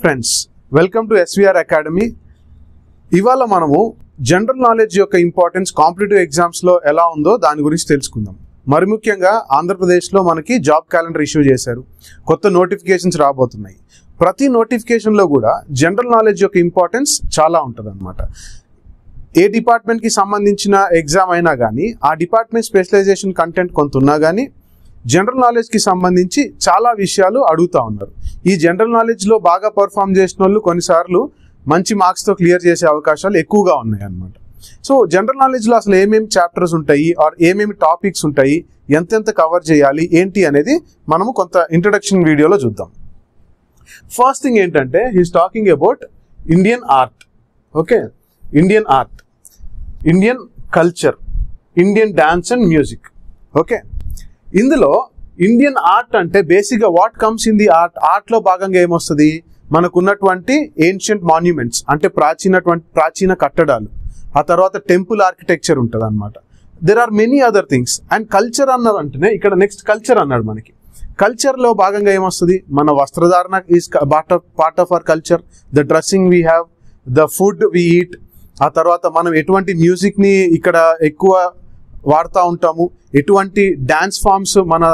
Friends, welcome to SVR academy. ఇవాళ మనము general knowledge యొక్క ఇంపార్టెన్స్ కాంపిటేటివ్ ఎగ్జామ్స్లో ఎలా ఉందో దాని గురించి తెలుసుకుందాం. మరి ముఖ్యంగా ఆంధ్రప్రదేశ్లో మనకి జాబ్ క్యాలెండర్ ఇష్యూ చేశారు. కొత్త నోటిఫికేషన్స్ రాబోతున్నాయి. ప్రతి నోటిఫికేషన్లో కూడా జనరల్ నాలెడ్జ్ యొక్క ఇంపార్టెన్స్ చాలా ఉంటుంది అన్నమాట. ఏ డిపార్ట్మెంట్కి సంబంధించిన ఎగ్జామ్ అయినా కానీ ఆ డిపార్ట్మెంట్ స్పెషలైజేషన్ కంటెంట్ కొంత ఉన్నా కానీ జనరల్ నాలెడ్జ్కి సంబంధించి చాలా విషయాలు అడుగుతూ ఉన్నారు. ఈ జనరల్ నాలెడ్జ్లో బాగా పర్ఫామ్ చేసిన వాళ్ళు కొన్నిసార్లు మంచి మార్క్స్తో క్లియర్ చేసే అవకాశాలు ఎక్కువగా ఉన్నాయి అన్నమాట. సో జనరల్ నాలెడ్జ్లో అసలు ఏమేమి చాప్టర్స్ ఉంటాయి, ఆర్ ఏమేమి టాపిక్స్ ఉంటాయి, ఎంతెంత కవర్ చేయాలి ఏంటి అనేది మనము కొంత ఇంట్రడక్షన్ వీడియోలో చూద్దాం. ఫస్ట్ థింగ్ ఏంటంటే he's talking about Indian art. Okay, Indian art, Indian culture, Indian dance and music. Okay, ఇందులో ఇండియన్ ఆర్ట్ అంటే బేసిక్గా what comes in the art. ఆర్ట్లో భాగంగా ఏమొస్తుంది, మనకున్నటువంటి ఏన్షియంట్ మాన్యుమెంట్స్ అంటే ప్రాచీన కట్టడాలు, ఆ తర్వాత టెంపుల్ ఆర్కిటెక్చర్ ఉంటుంది అనమాట. There are many other things. And culture అన్నారు అంటేనే ఇక్కడ నెక్స్ట్ కల్చర్ అన్నాడు. మనకి కల్చర్లో భాగంగా ఏమొస్తుంది, మన వస్త్రధారణ is part of our culture, the dressing we have, the food we eat, ఆ తర్వాత మనం ఎటువంటి మ్యూజిక్ని ఇక్కడ ఎక్కువ వాడుతూ ఉంటాము, ఎటువంటి డ్యాన్స్ ఫామ్స్ మన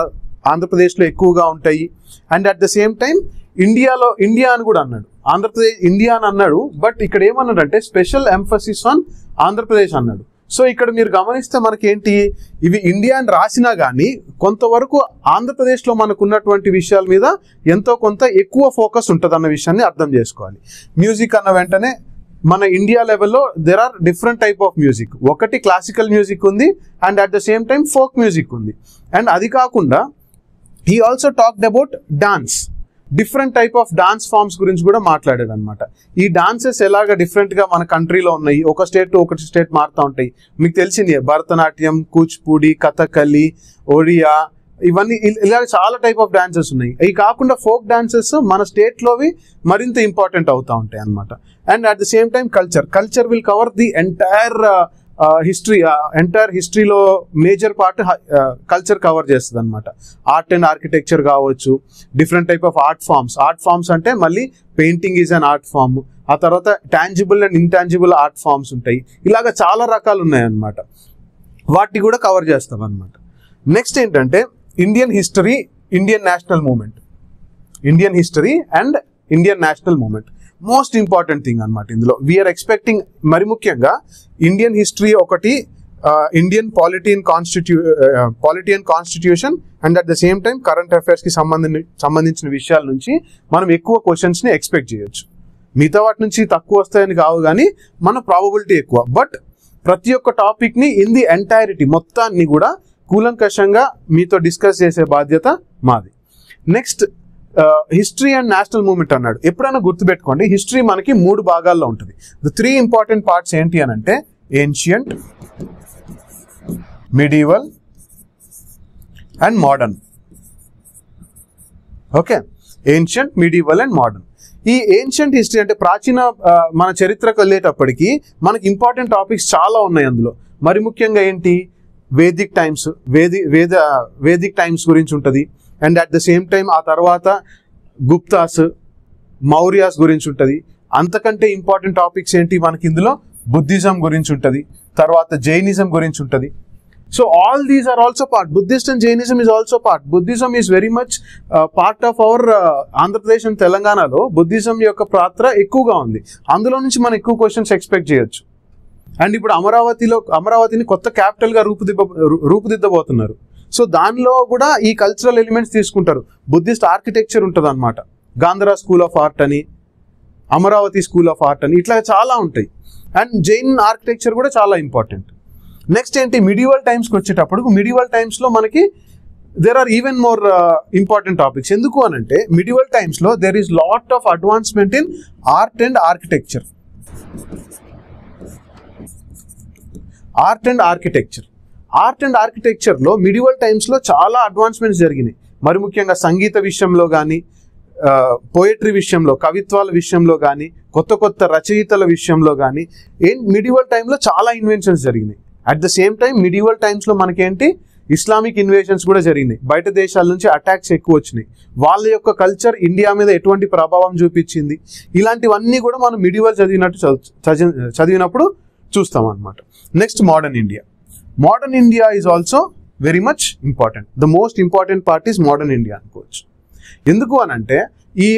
ఆంధ్రప్రదేశ్లో ఎక్కువగా ఉంటాయి. And at the same time India అని కూడా అన్నాడు. ఆంధ్రప్రదేశ్ ఇండియా అని అన్నాడు, బట్ ఇక్కడ ఏమన్నాడంటే స్పెషల్ ఎంఫసిస్ ఆన్ ఆంధ్రప్రదేశ్ అన్నాడు. సో ఇక్కడ మీరు గమనిస్తే మనకేంటి, ఇవి ఇండియా అని రాసినా కానీ కొంతవరకు ఆంధ్రప్రదేశ్లో మనకు ఉన్నటువంటి విషయాల మీద ఎంతో కొంత ఎక్కువ ఫోకస్ ఉంటుంది అన్న విషయాన్ని అర్థం చేసుకోవాలి. మ్యూజిక్ అన్న వెంటనే మన ఇండియా లెవెల్లో there are different type of music. ఒకటి క్లాసికల్ మ్యూజిక్ ఉంది, and at the same time folk music ఉంది. అండ్ అది కాకుండా he also talked about dance, different type of dance forms గురించి కూడా మాట్లాడాడు అనమాట. ఈ డాన్సెస్ ఎలాగ డిఫరెంట్గా మన కంట్రీలో ఉన్నాయి, ఒక స్టేట్ టు ఒక స్టేట్ మారుతూ ఉంటాయి. మీకు తెలిసిందే భరతనాట్యం, కూచిపూడి, కథకళి, ఒడియా, ఇవన్నీ ఇలా చాలా టైప్ ఆఫ్ డాన్సెస్ ఉన్నాయి. ఇవి కాకుండా ఫోక్ డాన్సెస్ మన స్టేట్లోవి మరింత ఇంపార్టెంట్ అవుతూ ఉంటాయి అనమాట. And at the same time culture will cover the entire హిస్టరీలో మేజర్ పార్ట్ కల్చర్ కవర్ చేస్తుంది అనమాట. ఆర్ట్ అండ్ ఆర్కిటెక్చర్ కావచ్చు, different type of art forms అంటే మళ్ళీ painting is an art form, ఆ తర్వాత tangible and intangible art forms ఉంటాయి. ఇలాగ చాలా రకాలు ఉన్నాయన్నమాట. వాటిని కూడా కవర్ చేస్తాం అనమాట. నెక్స్ట్ ఏంటంటే Indian history, Indian national movement. Indian history and Indian national movement most important thing అనమాట. ఇందులో వీఆర్ ఎక్స్పెక్టింగ్ మరి ముఖ్యంగా ఇండియన్ హిస్టరీ ఒకటి, Indian polity and constitution, and at the same time current అఫైర్స్కి సంబంధించిన విషయాల నుంచి మనం ఎక్కువ క్వశ్చన్స్ని ఎక్స్పెక్ట్ చేయొచ్చు. మిగతా వాటి నుంచి తక్కువ వస్తాయని కావు కానీ మన ప్రాబబిలిటీ ఎక్కువ. బట్ ప్రతి ఒక్క టాపిక్ని ఇన్ ది ఎంటైరిటీ మొత్తాన్ని కూడా కూలంకషంగా మీతో డిస్కస్ చేసే బాధ్యత మాది. Next history and national movement అన్నాడు. ఎప్పుడైనా గుర్తుపెట్టుకోండి, హిస్టరీ మనకి 3 భాగాల్లో ఉంటుంది. ద 3 ఇంపార్టెంట్ పార్ట్స్ ఏంటి అని అంటే ancient, medieval and modern. Okay, ancient, medieval and modern. ఈ ఏన్షియంట్ హిస్టరీ అంటే ప్రాచీన మన చరిత్రకు వెళ్ళేటప్పటికి మనకి ఇంపార్టెంట్ టాపిక్స్ చాలా ఉన్నాయి అందులో. మరి ముఖ్యంగా ఏంటి, వేదిక్ టైమ్స్ గురించి ఉంటుంది. And at the same time ఆ తర్వాత గుప్తాస్, మౌర్యాస్ గురించి ఉంటుంది. అంతకంటే ఇంపార్టెంట్ టాపిక్స్ ఏంటి మనకి ఇందులో, బుద్ధిజం గురించి ఉంటుంది, తర్వాత జైనిజం గురించి ఉంటుంది. So all these are also part. Buddhist and Jainism is also part. Buddhism is very much part of our Andhra Pradesh and తెలంగాణలో బుద్ధిజం యొక్క పాత్ర ఎక్కువగా ఉంది. అందులో నుంచి మనం ఎక్కువ క్వశ్చన్స్ ఎక్స్పెక్ట్ చేయొచ్చు. అండ్ ఇప్పుడు అమరావతిని కొత్త క్యాపిటల్గా రూపుదిద్దబోతున్నారు. సో దానిలో కూడా ఈ కల్చరల్ ఎలిమెంట్స్ తీసుకుంటారు. బుద్ధిస్ట్ ఆర్కిటెక్చర్ ఉంటుంది అనమాట. గాంధరా స్కూల్ ఆఫ్ ఆర్ట్ అని, అమరావతి స్కూల్ ఆఫ్ ఆర్ట్ అని, ఇట్లా చాలా ఉంటాయి. అండ్ జైన్ ఆర్కిటెక్చర్ కూడా చాలా ఇంపార్టెంట్. నెక్స్ట్ ఏంటి, మిడివల్ టైమ్స్కి వచ్చేటప్పుడు మిడివల్ టైమ్స్లో మనకి there are even more important topics. ఎందుకు అని అంటే మిడివల్ టైమ్స్లో there is lot of advancement in art and architecture. Art and ఆర్కిటెక్చర్లో మిడివల్ టైమ్స్లో చాలా అడ్వాన్స్మెంట్స్ జరిగినాయి. మరి ముఖ్యంగా సంగీత విషయంలో కానీ, పోయట్రీ విషయంలో, కవిత్వాల విషయంలో కానీ, కొత్త రచయితల విషయంలో కానీ మిడివల్ టైంలో చాలా ఇన్వెన్షన్స్ జరిగినాయి. At the same time medieval టైమ్స్లో మనకేంటి, ఇస్లామిక్ ఇన్వేషన్స్ కూడా జరిగినాయి, బయట దేశాల నుంచి అటాక్స్ ఎక్కువ వచ్చినాయి, వాళ్ళ యొక్క కల్చర్ ఇండియా మీద ఎటువంటి ప్రభావం చూపించింది, ఇలాంటివన్నీ కూడా మనం మిడివల్ చదివినప్పుడు చూస్తాం అన్నమాట. Next modern India. Modern India is also very much important. The most important part is modern India అనుకోవచ్చు. ఎందుకు అనంటే ఈ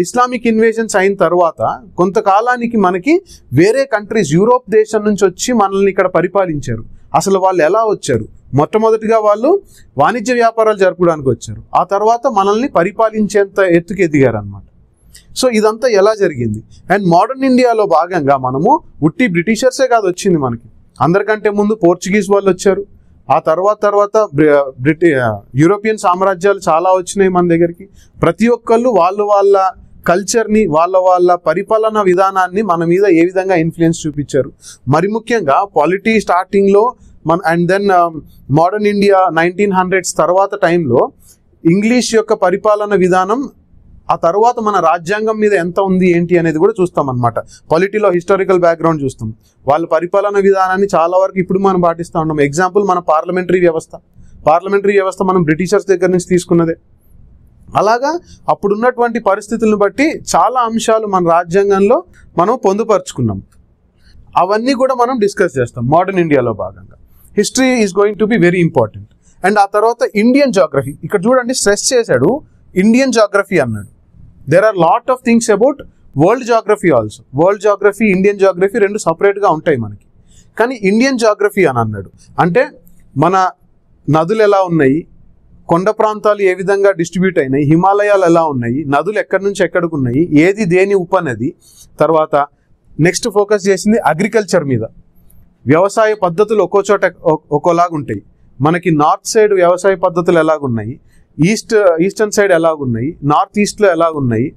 ఇస్లామిక్ ఇన్వేషన్స్ అయిన తర్వాత కొంతకాలానికి మనకి వేరే కంట్రీస్, యూరోప్ దేశం నుంచి వచ్చి మనల్ని ఇక్కడ పరిపాలించారు. అసలు వాళ్ళు ఎలా వచ్చారు? మొట్టమొదటిగా వాళ్ళు వాణిజ్య వ్యాపారాలు జరుపుకోవడానికి వచ్చారు, ఆ తర్వాత మనల్ని పరిపాలించేంత ఎత్తుకు ఎదిగారు అనమాట. సో ఇదంతా ఎలా జరిగింది? అండ్ మోడర్న్ ఇండియాలో భాగంగా మనము ఉట్టి బ్రిటిషర్సే కాదు వచ్చింది మనకి, అందరికంటే ముందు పోర్చుగీస్ వాళ్ళు వచ్చారు, ఆ తర్వాత యూరోపియన్ సామ్రాజ్యాలు చాలా వచ్చినాయి మన దగ్గరికి. ప్రతి ఒక్కళ్ళు వాళ్ళ కల్చర్ని, వాళ్ళ పరిపాలన విధానాన్ని మన మీద ఏ విధంగా ఇన్ఫ్లుయెన్స్ చూపించారు. మరి ముఖ్యంగా పాలిటీ స్టార్టింగ్లో and then modern India 1900s తర్వాత టైంలో ఇంగ్లీష్ యొక్క పరిపాలన విధానం, ఆ తర్వాత మన రాజ్యాంగం మీద ఎంత ఉంది ఏంటి అనేది కూడా చూస్తాం అనమాట. పాలిటీలో హిస్టారికల్ బ్యాక్గ్రౌండ్ చూస్తాం, వాళ్ళ పరిపాలన విధానాన్ని చాలా వరకు ఇప్పుడు మనం పాటిస్తూ ఉన్నాం. ఎగ్జాంపుల్ మన పార్లమెంటరీ వ్యవస్థ మనం బ్రిటిషర్స్ దగ్గర నుంచి తీసుకున్నదే. అలాగా అప్పుడున్నటువంటి పరిస్థితులను బట్టి చాలా అంశాలు మన రాజ్యాంగంలో మనం పొందుపరుచుకున్నాం. అవన్నీ కూడా మనం డిస్కస్ చేస్తాం మోడర్న్ ఇండియాలో భాగంగా. History is going to be very important. And ఆ తర్వాత ఇండియన్ జాగ్రఫీ. ఇక్కడ చూడండి స్ట్రెస్ చేశాడు, ఇండియన్ జాగ్రఫీ అన్నాడు. There are lot of things about world geography also. World geography, Indian geography రెండు సపరేట్గా ఉంటాయి మనకి. కానీ ఇండియన్ జాగ్రఫీ అని అన్నాడు అంటే మన నదులు ఎలా ఉన్నాయి, కొండ ప్రాంతాలు ఏ విధంగా డిస్ట్రిబ్యూట్ అయినాయి, హిమాలయాలు ఎలా ఉన్నాయి, నదులు ఎక్కడి నుంచి ఎక్కడికి ఉన్నాయి, ఏది దేని ఉపనది. తర్వాత నెక్స్ట్ ఫోకస్ చేసింది అగ్రికల్చర్ మీద. వ్యవసాయ పద్ధతులు ఒక్కో చోట ఒక్కోలాగా ఉంటాయి. మనకి నార్త్ సైడ్ వ్యవసాయ పద్ధతులు ఎలాగున్నాయి, ఈస్టర్న్ సైడ్ ఎలాగున్నాయి, నార్త్ ఈస్ట్లో ఎలాగున్నాయి,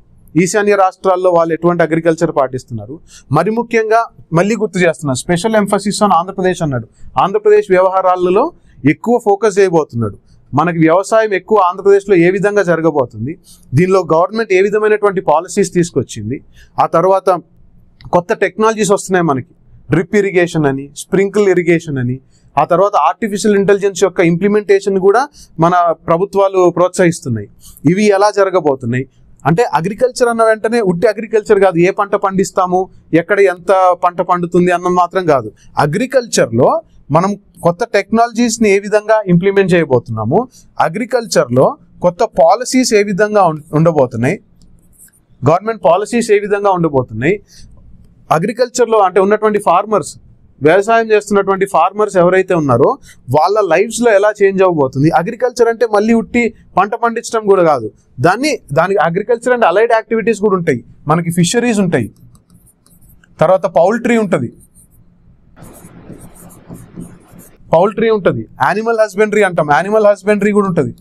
ఈశాన్య రాష్ట్రాల్లో వాళ్ళు ఎటువంటి అగ్రికల్చర్ పాటిస్తున్నారు. మరి ముఖ్యంగా మళ్ళీ గుర్తు చేస్తున్నారు, స్పెషల్ ఎంఫసిస్ ఆన్ ఆంధ్రప్రదేశ్ అన్నాడు. ఆంధ్రప్రదేశ్ వ్యవహారాలలో ఎక్కువ ఫోకస్ చేయబోతున్నాడు. మనకి వ్యవసాయం ఎక్కువ ఆంధ్రప్రదేశ్లో ఏ విధంగా జరగబోతుంది, దీనిలో గవర్నమెంట్ ఏ విధమైనటువంటి పాలసీస్ తీసుకొచ్చింది, ఆ తర్వాత కొత్త టెక్నాలజీస్ వస్తున్నాయి మనకి, డ్రిప్ ఇరిగేషన్ అని, స్ప్రింకిల్ ఇరిగేషన్ అని, ఆ తర్వాత ఆర్టిఫిషియల్ ఇంటెలిజెన్స్ యొక్క ఇంప్లిమెంటేషన్ కూడా మన ప్రభుత్వాలు ప్రోత్సహిస్తున్నాయి. ఇవి ఎలా జరగబోతున్నాయి అంటే అగ్రికల్చర్ అన్న వెంటనే ఉట్టి అగ్రికల్చర్ కాదు, ఏ పంట పండిస్తాము, ఎక్కడ ఎంత పంట పండుతుంది అన్నది మాత్రం కాదు. అగ్రికల్చర్లో మనం కొత్త టెక్నాలజీస్ని ఏ విధంగా ఇంప్లిమెంట్ చేయబోతున్నాము, అగ్రికల్చర్లో కొత్త పాలసీస్ ఏ విధంగా ఉండబోతున్నాయి, గవర్నమెంట్ పాలసీస్ ఏ విధంగా ఉండబోతున్నాయి, అగ్రికల్చర్లో అంటే ఉన్నటువంటి ఫార్మర్స్, వ్యవసాయం చేస్తున్నటువంటి ఫార్మర్స్ ఎవరైతే ఉన్నారో వాళ్ళ లైఫ్స్లో ఎలా చేంజ్ అవ్వబోతుంది. అగ్రికల్చర్ అంటే మళ్ళీ ఉట్టి పంట పండించడం కూడా కాదు, దానికి అగ్రికల్చర్ అండ్ అలైడ్ యాక్టివిటీస్ కూడా ఉంటాయి. మనకి ఫిషరీస్ ఉంటాయి, తర్వాత పౌల్ట్రీ ఉంటుంది, యానిమల్ హస్బెండరీ అంటాం, యానిమల్ హస్బెండరీ కూడా ఉంటుంది.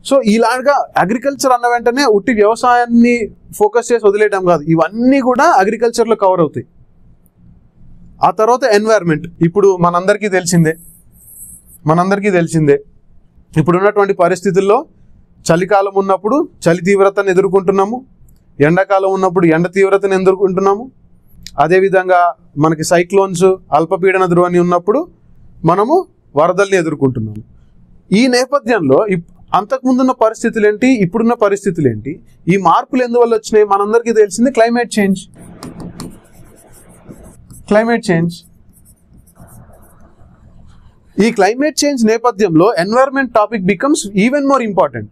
సో ఇలాగా అగ్రికల్చర్ అన్న వెంటనే ఉట్టి వ్యవసాయాన్ని ఫోకస్ చేసి వదిలేయడం కాదు, ఇవన్నీ కూడా అగ్రికల్చర్లో కవర్ అవుతాయి. ఆ తర్వాత ఎన్వైర్న్మెంట్. ఇప్పుడు మనందరికీ తెలిసిందే ఇప్పుడు ఉన్నటువంటి పరిస్థితుల్లో చలికాలం ఉన్నప్పుడు చలి తీవ్రతను ఎదుర్కొంటున్నాము, ఎండాకాలం ఉన్నప్పుడు ఎండ తీవ్రతను ఎదుర్కొంటున్నాము. అదేవిధంగా మనకి సైక్లోన్స్, అల్పపీడన ద్రోణి ఉన్నప్పుడు మనము వరదల్ని ఎదుర్కొంటున్నాము. ఈ నేపథ్యంలో అంతకుముందున్న పరిస్థితులు ఏంటి, ఇప్పుడున్న పరిస్థితులు ఏంటి, ఈ మార్పులు ఎందువల్ల వచ్చినాయి? మనందరికీ తెలిసింది క్లైమేట్ చేంజ్. ఈ క్లైమేట్ చేంజ్ నేపథ్యంలో environment topic becomes even more important.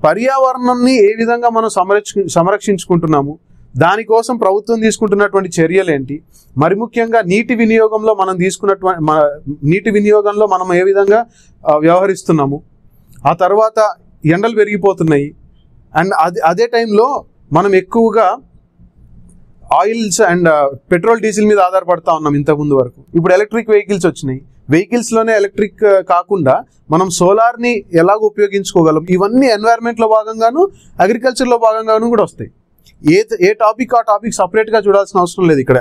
పర్యావరణాన్ని ఏ విధంగా మనం సంరక్షించుకుంటున్నాము, దానికోసం ప్రభుత్వం తీసుకుంటున్నటువంటి చర్యలు ఏంటి, మరి ముఖ్యంగా నీటి వినియోగంలో మనం ఏ విధంగా వ్యవహరిస్తున్నాము, ఆ తర్వాత ఎండలు పెరిగిపోతున్నాయి. అండ్ అదే టైంలో మనం ఎక్కువగా ఆయిల్స్ అండ్ పెట్రోల్, డీజిల్ మీద ఆధారపడతా ఉన్నాం ఇంతకుముందు వరకు. ఇప్పుడు ఎలక్ట్రిక్ వెహికల్స్ వచ్చినాయి, వెహికల్స్లోనే ఎలక్ట్రిక్ కాకుండా మనం సోలార్ని ఎలాగ ఉపయోగించుకోగలం, ఇవన్నీ ఎన్వైర్న్మెంట్లో భాగంగాను అగ్రికల్చర్లో భాగంగాను కూడా వస్తాయి. ఏ టాపిక్ ఆ టాపిక్ సపరేట్గా చూడాల్సిన అవసరం లేదు. ఇక్కడ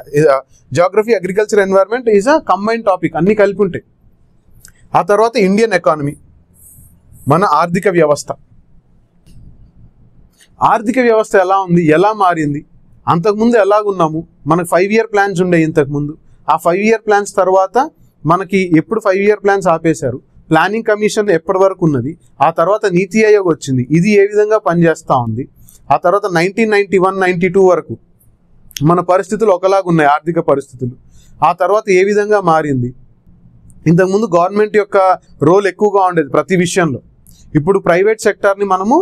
geography, agriculture, environment is a combine topic, అన్నీ కలిపి ఉంటాయి. ఆ తర్వాత ఇండియన్ ఎకానమీ, మన ఆర్థిక వ్యవస్థ ఎలా ఉంది, ఎలా మారింది, అంతకుముందు ఎలాగున్నాము. మనకు 5 year ప్లాన్స్ ఉండే ఇంతకుముందు. ఆ 5 year ప్లాన్స్ తర్వాత మనకి ఎప్పుడు 5-year ప్లాన్స్ ఆపేశారు, ప్లానింగ్ కమిషన్ ఎప్పటి వరకు ఉన్నది, ఆ తర్వాత నీతి ఆయోగ్ వచ్చింది, ఇది ఏ విధంగా పనిచేస్తూ ఉంది, ఆ తర్వాత 1991-92 వరకు మన పరిస్థితులు ఒకలాగా ఉన్నాయి, ఆర్థిక పరిస్థితులు, ఆ తర్వాత ఏ విధంగా మారింది. ఇంతకుముందు గవర్నమెంట్ యొక్క రోల్ ఎక్కువగా ఉండేది ప్రతి విషయంలో, ఇప్పుడు ప్రైవేట్ సెక్టార్ని మనము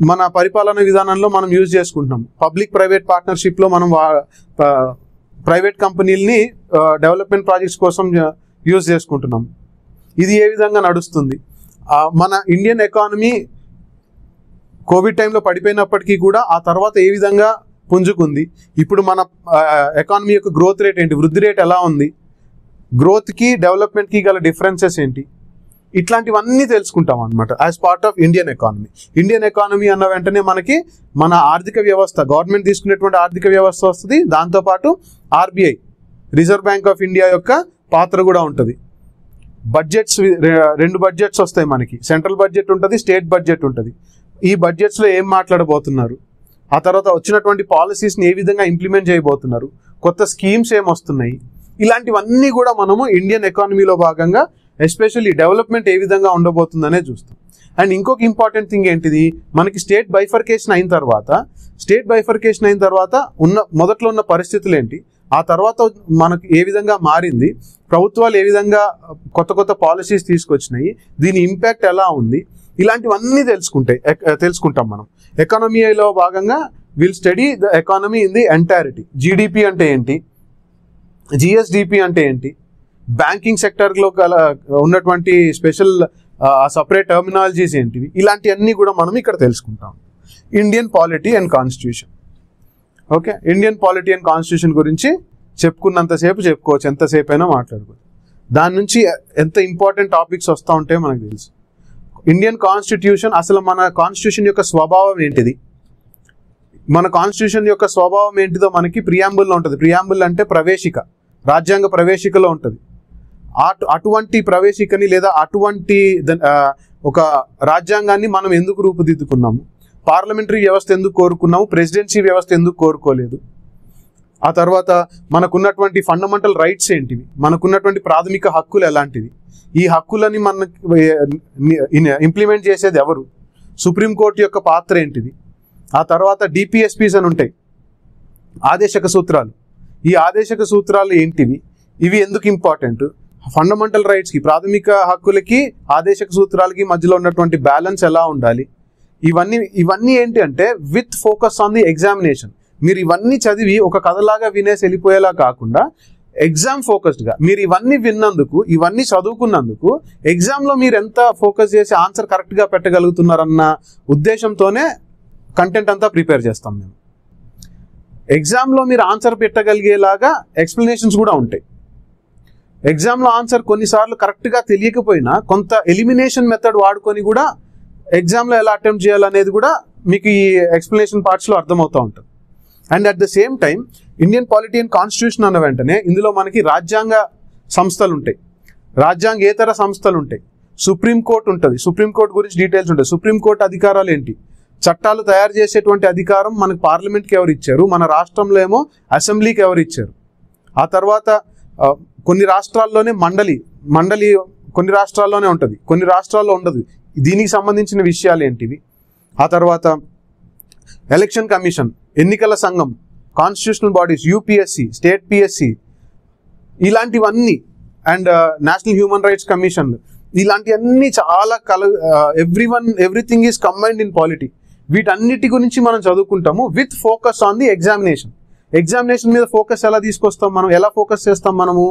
మన పరిపాలన విధానంలో మనం యూజ్ చేసుకుంటున్నాం. పబ్లిక్ ప్రైవేట్ పార్ట్నర్షిప్లో మనం ప్రైవేట్ కంపెనీలని డెవలప్మెంట్ ప్రాజెక్ట్స్ కోసం యూజ్ చేసుకుంటున్నాం. ఇది ఏ విధంగా నడుస్తుంది. మన ఇండియన్ ఎకానమీ కోవిడ్ టైంలో పడిపోయినప్పటికీ కూడా ఆ తర్వాత ఏ విధంగా పుంజుకుంది, ఇప్పుడు మన ఎకానమీ యొక్క గ్రోత్ రేట్ ఏంటి, వృద్ధి రేట్ ఎలా ఉంది, గ్రోత్కి డెవలప్మెంట్కి గల డిఫరెన్సెస్ ఏంటి, ఇట్లాంటివన్నీ తెలుసుకుంటాం అనమాట as part of Indian economy. Indian economy అన్న వెంటనే మనకి మన ఆర్థిక వ్యవస్థ, గవర్నమెంట్ తీసుకునేటువంటి ఆర్థిక వ్యవస్థ వస్తుంది, దాంతోపాటు RBI, reserve bank of India యొక్క పాత్ర కూడా ఉంటుంది. బడ్జెట్స్, 2 బడ్జెట్స్ వస్తాయి మనకి, సెంట్రల్ బడ్జెట్ ఉంటుంది, స్టేట్ బడ్జెట్ ఉంటుంది. ఈ బడ్జెట్స్లో ఏం మాట్లాడబోతున్నారు, ఆ తర్వాత వచ్చినటువంటి పాలసీస్ని ఏ విధంగా ఇంప్లిమెంట్ చేయబోతున్నారు, కొత్త స్కీమ్స్ ఏమొస్తున్నాయి, ఇలాంటివన్నీ కూడా మనము ఇండియన్ ఎకానమీలో భాగంగా ఎస్పెషల్లీ డెవలప్మెంట్ ఏ విధంగా ఉండబోతుందనే చూస్తాం. అండ్ ఇంకొక ఇంపార్టెంట్ థింగ్ ఏంటిది, మనకి స్టేట్ బైఫర్కేషన్ అయిన తర్వాత మొదట్లో ఉన్న పరిస్థితులు ఏంటి, ఆ తర్వాత మనకు ఏ విధంగా మారింది, ప్రభుత్వాలు ఏ విధంగా కొత్త పాలసీస్ తీసుకొచ్చినాయి, దీని ఇంపాక్ట్ ఎలా ఉంది, ఇలాంటివన్నీ తెలుసుకుంటాం మనం. ఎకానమీలో భాగంగా will study the economy in the entirety. GDP అంటే ఏంటి, జిఎస్డిపి అంటే ఏంటి, బ్యాంకింగ్ సెక్టర్లో ఉన్నటువంటి స్పెషల్ సపరేట్ టర్మినాలజీస్ ఏంటివి, ఇలాంటివన్నీ కూడా మనం ఇక్కడ తెలుసుకుంటాం. Indian polity and constitution. Okay, Indian polity and constitution గురించి చెప్పుకున్నంతసేపు చెప్పుకోవచ్చు, ఎంతసేపు అయినా మాట్లాడుకోవచ్చు. దాని నుంచి ఎంత ఇంపార్టెంట్ టాపిక్స్ వస్తూ ఉంటాయో మనకు తెలుసు. ఇండియన్ కాన్స్టిట్యూషన్, అసలు మన కాన్స్టిట్యూషన్ యొక్క స్వభావం ఏంటిది, మన కాన్స్టిట్యూషన్ యొక్క స్వభావం ఏంటిదో మనకి ప్రియాంబుల్లో ఉంటుంది. ప్రియాంబుల్ అంటే ప్రవేశిక, రాజ్యాంగ ప్రవేశికలో ఉంటుంది. అటువంటి ప్రవేశికని లేదా అటువంటి ఒక రాజ్యాంగాన్ని మనం ఎందుకు రూపుదిద్దుకున్నాము, పార్లమెంటరీ వ్యవస్థ ఎందుకు కోరుకున్నాము, ప్రెసిడెన్సీ వ్యవస్థ ఎందుకు కోరుకోలేదు, ఆ తర్వాత మనకున్నటువంటి ఫండమెంటల్ రైట్స్ ఏంటివి, మనకున్నటువంటి ప్రాథమిక హక్కులు ఎలాంటివి, ఈ హక్కులని మనకి ఇంప్లిమెంట్ చేసేది ఎవరు, సుప్రీంకోర్టు యొక్క పాత్ర ఏంటిది, ఆ తర్వాత డిపిఎస్పీస్ అని ఉంటాయి, ఆదేశక సూత్రాలు, ఈ ఆదేశక సూత్రాలు ఏంటివి, ఇవి ఎందుకు ఇంపార్టెంట్, ఫండమెంటల్ రైట్స్కి, ప్రాథమిక హక్కులకి, ఆదేశక సూత్రాలకి మధ్యలో ఉన్నటువంటి బ్యాలెన్స్ ఎలా ఉండాలి, ఇవన్నీ ఏంటి అంటే with focus on the examination. మీరు ఇవన్నీ చదివి ఒక కథలాగా వినేసి వెళ్ళిపోయేలా కాకుండా ఎగ్జామ్ ఫోకస్డ్గా మీరు ఇవన్నీ విన్నందుకు, ఇవన్నీ చదువుకున్నందుకు ఎగ్జామ్లో మీరు ఎంత ఫోకస్ చేసి ఆన్సర్ కరెక్ట్గా పెట్టగలుగుతున్నారన్న ఉద్దేశంతోనే కంటెంట్ అంతా ప్రిపేర్ చేస్తాం మేము. ఎగ్జామ్లో మీరు ఆన్సర్ పెట్టగలిగేలాగా ఎక్స్ప్లెనేషన్స్ కూడా ఉంటాయి. ఎగ్జామ్లో ఆన్సర్ కొన్నిసార్లు కరెక్ట్గా తెలియకపోయినా కొంత ఎలిమినేషన్ మెథడ్ వాడుకొని కూడా ఎగ్జామ్లో ఎలా అటెంప్ట్ చేయాలనేది కూడా మీకు ఈ ఎక్స్ప్లెనేషన్ పార్ట్స్లో అర్థమవుతూ ఉంటుంది. And at the same time Indian polity and constitution అన్న వెంటనే ఇందులో మనకి రాజ్యాంగ సంస్థలు ఉంటాయి, రాజ్యాంగేతర సంస్థలు ఉంటాయి, సుప్రీంకోర్టు ఉంటుంది, సుప్రీంకోర్టు గురించి డీటెయిల్స్ ఉంటాయి. సుప్రీంకోర్టు అధికారాలు ఏంటి, చట్టాలు తయారు చేసేటువంటి అధికారం మనకు పార్లమెంట్కి ఎవరు ఇచ్చారు, మన రాష్ట్రంలో ఏమో అసెంబ్లీకి ఎవరు ఇచ్చారు. ఆ తర్వాత కొన్ని రాష్ట్రాల్లోనే మండలి కొన్ని రాష్ట్రాల్లోనే ఉంటుంది, కొన్ని రాష్ట్రాల్లో ఉండదు. దీనికి సంబంధించిన విషయాలు ఏంటివి. ఆ తర్వాత ఎలక్షన్ కమిషన్, ఎన్నికల సంఘం, constitutional bodies, UPSC, state PSC, ఇలాంటివన్నీ, అండ్ నేషనల్ హ్యూమన్ రైట్స్ కమిషన్లు, ఇలాంటివన్నీ చాలా everything is combined in polity. వీటన్నిటి గురించి మనం చదువుకుంటాము with focus on the examination. Examination మీద ఫోకస్ ఎలా తీసుకొస్తాం మనం, ఎలా ఫోకస్ చేస్తాం మనము,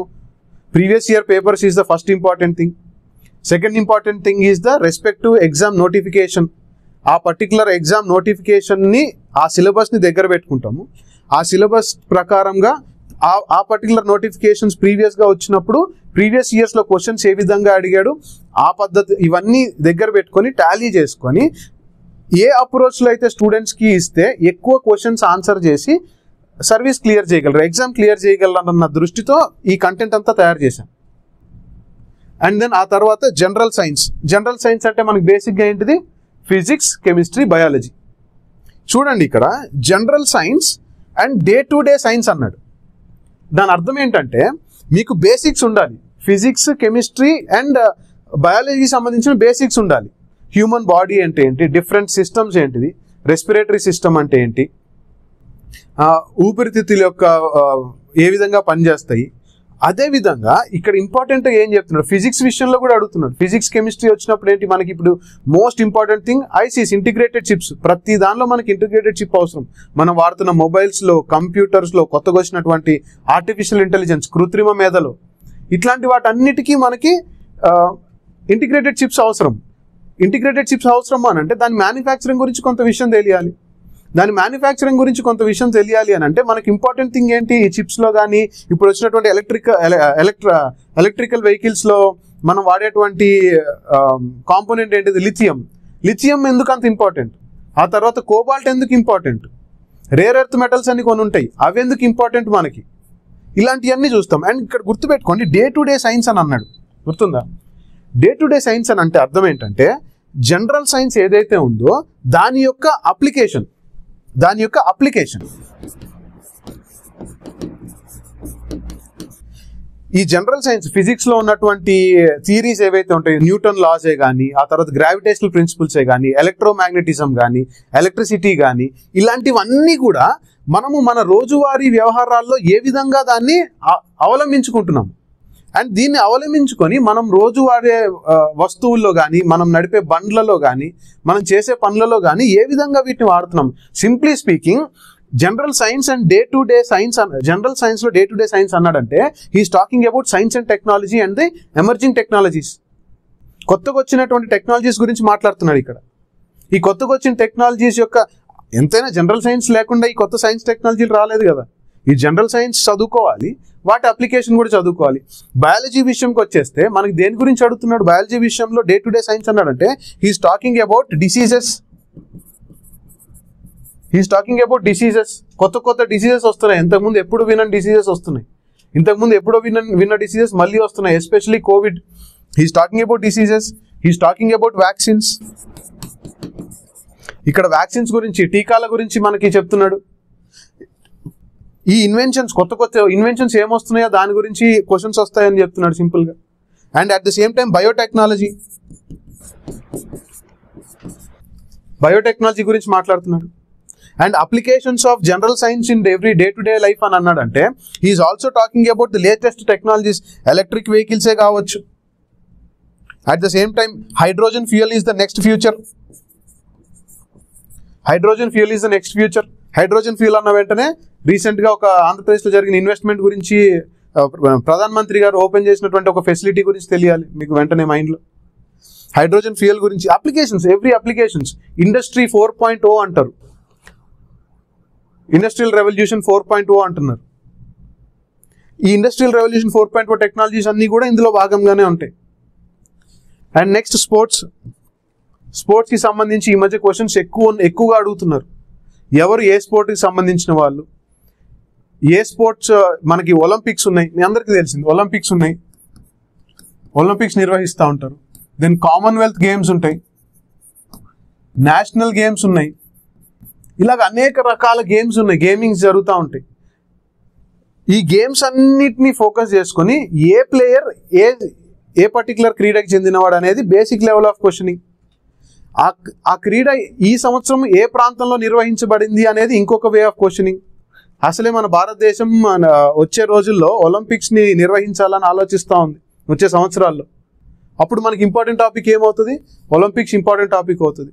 previous year papers is the first important thing. Second important thing is the respective exam notification. ఆ పర్టికులర్ ఎగ్జామ్ నోటిఫికేషన్ని, ఆ సిలబస్ని దగ్గర పెట్టుకుంటాము. ఆ సిలబస్ ప్రకారంగా ఆ పర్టికులర్ నోటిఫికేషన్స్ ప్రీవియస్గా వచ్చినప్పుడు ప్రీవియస్ ఇయర్స్లో క్వశ్చన్స్ ఏ విధంగా అడిగాడు, ఆ పద్ధతి ఇవన్నీ దగ్గర పెట్టుకొని టాలీ చేసుకొని ఏ అప్రోచ్లో అయితే స్టూడెంట్స్కి ఇస్తే ఎక్కువ క్వశ్చన్స్ ఆన్సర్ చేసి సర్వీస్ క్లియర్ చేయగలరు, ఎగ్జామ్ క్లియర్ చేయగలరన్న దృష్టితో ఈ కంటెంట్ అంతా తయారు చేశాం. అండ్ దెన్ ఆ తర్వాత జనరల్ సైన్స్. జనరల్ సైన్స్ అంటే మనకి బేసిక్గా ఏంటిది, ఫిజిక్స్, కెమిస్ట్రీ, బయాలజీ. చూడండి ఇక్కడ general science and day to day science అన్నాడు. దాని అర్థం ఏంటంటే మీకు బేసిక్స్ ఉండాలి. ఫిజిక్స్, కెమిస్ట్రీ అండ్ బయాలజీకి సంబంధించిన బేసిక్స్ ఉండాలి. హ్యూమన్ బాడీ అంటే ఏంటి, డిఫరెంట్ సిస్టమ్స్ ఏంటిది, రెస్పిరేటరీ సిస్టమ్ అంటే ఏంటి, ఊపిరితిత్తుల యొక్క ఏ విధంగా పనిచేస్తాయి. అదేవిధంగా ఇక్కడ ఇంపార్టెంట్ ఏం చెప్తున్నాడు, ఫిజిక్స్ విషయంలో కూడా అడుగుతున్నాడు. ఫిజిక్స్, కెమిస్ట్రీ వచ్చినప్పుడు ఏంటి మనకి ఇప్పుడు most important thing ICs, integrated chips. ప్రతి దానిలో మనకి ఇంటిగ్రేటెడ్ చిప్ అవసరం. మనం వాడుతున్న మొబైల్స్లో, కంప్యూటర్స్లో, కొత్తగా వచ్చినటువంటి ఆర్టిఫిషియల్ ఇంటెలిజెన్స్, కృత్రిమ మేధలో, ఇట్లాంటి వాటన్నిటికీ మనకి ఇంటిగ్రేటెడ్ చిప్స్ అవసరం. ఇంటిగ్రేటెడ్ చిప్స్ అవసరం అని అంటే దాని మ్యానుఫ్యాక్చరింగ్ గురించి కొంత విషయం తెలియాలి. దాని మ్యానుఫ్యాక్చరింగ్ గురించి కొంత విషయం తెలియాలి అని అంటే మనకి ఇంపార్టెంట్ థింగ్ ఏంటి, ఈ చిప్స్లో కానీ ఇప్పుడు వచ్చినటువంటి ఎలక్ట్రికల్ వెహికల్స్లో మనం వాడేటువంటి కాంపోనెంట్ ఏంటిది, లిథియం. లిథియం ఎందుకు అంత ఇంపార్టెంట్, ఆ తర్వాత కోబాల్ట్ ఎందుకు ఇంపార్టెంట్, రేర్ ఎర్త్ మెటల్స్ అని కొన్ని ఉంటాయి, అవి ఎందుకు ఇంపార్టెంట్ మనకి, ఇలాంటివన్నీ చూస్తాం. అండ్ ఇక్కడ గుర్తుపెట్టుకోండి, డే టు డే సైన్స్ అని అన్నాడు, గుర్తుందా? డే టు డే సైన్స్ అని అంటే అర్థం ఏంటంటే జనరల్ సైన్స్ ఏదైతే ఉందో దాని యొక్క అప్లికేషన్. ఈ జనరల్ సైన్స్ ఫిజిక్స్లో ఉన్నటువంటి థియరీస్ ఏవైతే ఉంటాయో, న్యూటన్ లాసే కానీ, ఆ తర్వాత గ్రావిటేషనల్ ప్రిన్సిపల్సే కానీ, ఎలక్ట్రోమాగ్నెటిజం కానీ, ఎలక్ట్రిసిటీ కానీ, ఇలాంటివన్నీ కూడా మనము మన రోజువారీ వ్యవహారాల్లో ఏ విధంగా దాన్ని అవలంబించుకుంటున్నాం. అండ్ దీన్ని అవలంబించుకొని మనం రోజువారీ వస్తువుల్లో కానీ, మనం నడిపే బండ్లలో కానీ, మనం చేసే పనులలో కానీ ఏ విధంగా వీటిని వాడుతున్నాం. Simply speaking, general science and day to day science, general సైన్స్లో డే టు డే సైన్స్ అన్నాడంటే he's talking about science and technology and the emerging technologies. కొత్తగా వచ్చినటువంటి టెక్నాలజీస్ గురించి మాట్లాడుతున్నాడు ఇక్కడ. ఈ కొత్తగా వచ్చిన టెక్నాలజీస్ యొక్క, ఎంతైనా జనరల్ సైన్స్ లేకుండా ఈ కొత్త సైన్స్ టెక్నాలజీలు రాలేదు కదా. ఈ జనరల్ సైన్స్ చదువుకోవాలి, వాటి అప్లికేషన్ కూడా చదువుకోవాలి. బయాలజీ విషయంకి వచ్చేస్తే మనకి దేని గురించి అడుగుతున్నాడు, బయాలజీ విషయంలో డే టు డే సైన్స్ అన్నాడంటే హీఈస్ టాకింగ్ అబౌట్ డిసీజెస్. కొత్త డిసీజెస్ వస్తున్నాయి, ఇంతకుముందు ఎప్పుడు వినని డిసీజెస్ వస్తున్నాయి, ఇంతకుముందు ఎప్పుడో విన్న డిసీజెస్ మళ్ళీ వస్తున్నాయి, especially Covid. He's talking about diseases, he's talking about vaccines. ఇక్కడ వ్యాక్సిన్స్ గురించి, టీకాల గురించి మనకి చెప్తున్నాడు. ఈ ఇన్వెన్షన్స్, కొత్త ఇన్వెన్షన్స్ ఏమొస్తున్నాయో దాని గురించి క్వశ్చన్స్ వస్తాయని చెప్తున్నాడు సింపుల్గా. And at the same time biotechnology గురించి మాట్లాడుతున్నాడు. And applications of general science in every day to day life అని అన్నాడంటే he is also talking about the latest technologies, electric వెహికల్సే కావచ్చు. At the same time hydrogen fuel is the next future. Hydrogen fuel అన్న వెంటనే రీసెంట్గా ఒక ఆంధ్రప్రదేశ్లో జరిగిన ఇన్వెస్ట్మెంట్ గురించి ప్రధానమంత్రి గారు ఓపెన్ చేసినటువంటి ఒక ఫెసిలిటీ గురించి తెలియాలి మీకు వెంటనే మైండ్లో. హైడ్రోజన్ ఫ్యూయల్ గురించి అప్లికేషన్స్, ఎవ్రీ అప్లికేషన్స్. ఇండస్ట్రీ 4.0 అంటారు, ఇండస్ట్రియల్ రెవల్యూషన్ 4.0 అంటున్నారు. ఈ ఇండస్ట్రియల్ రెవల్యూషన్ 4.0 టెక్నాలజీస్ అన్నీ కూడా ఇందులో భాగంగానే ఉంటాయి. అండ్ నెక్స్ట్ స్పోర్ట్స్కి సంబంధించి ఈ మధ్య క్వశ్చన్స్ ఎక్కువగా అడుగుతున్నారు. ఎవరు ఏ స్పోర్ట్కి సంబంధించిన వాళ్ళు, ఏ స్పోర్ట్స్, మనకి ఒలింపిక్స్ ఉన్నాయి, మీ అందరికీ తెలిసింది ఒలింపిక్స్ ఉన్నాయి, ఒలింపిక్స్ నిర్వహిస్తూ ఉంటారు. దెన్ కామన్వెల్త్ గేమ్స్ ఉంటాయి, నేషనల్ గేమ్స్ ఉన్నాయి, ఇలాగ అనేక రకాల గేమ్స్ ఉన్నాయి, గేమింగ్స్ జరుగుతూ ఉంటాయి. ఈ గేమ్స్ అన్నిటినీ ఫోకస్ చేసుకొని ఏ ప్లేయర్ ఏ పర్టికులర్ క్రీడకి చెందినవాడు అనేది బేసిక్ లెవెల్ ఆఫ్ క్వశ్చనింగ్. ఆ క్రీడ ఈ సంవత్సరం ఏ ప్రాంతంలో నిర్వహించబడింది అనేది ఇంకొక వే ఆఫ్ క్వశ్చనింగ్. అసలే మన భారతదేశం వచ్చే రోజుల్లో ఒలింపిక్స్ని నిర్వహించాలని ఆలోచిస్తూ ఉంది వచ్చే సంవత్సరాల్లో. అప్పుడు మనకి ఇంపార్టెంట్ టాపిక్ ఏమవుతుంది, ఒలింపిక్స్ ఇంపార్టెంట్ టాపిక్ అవుతుంది.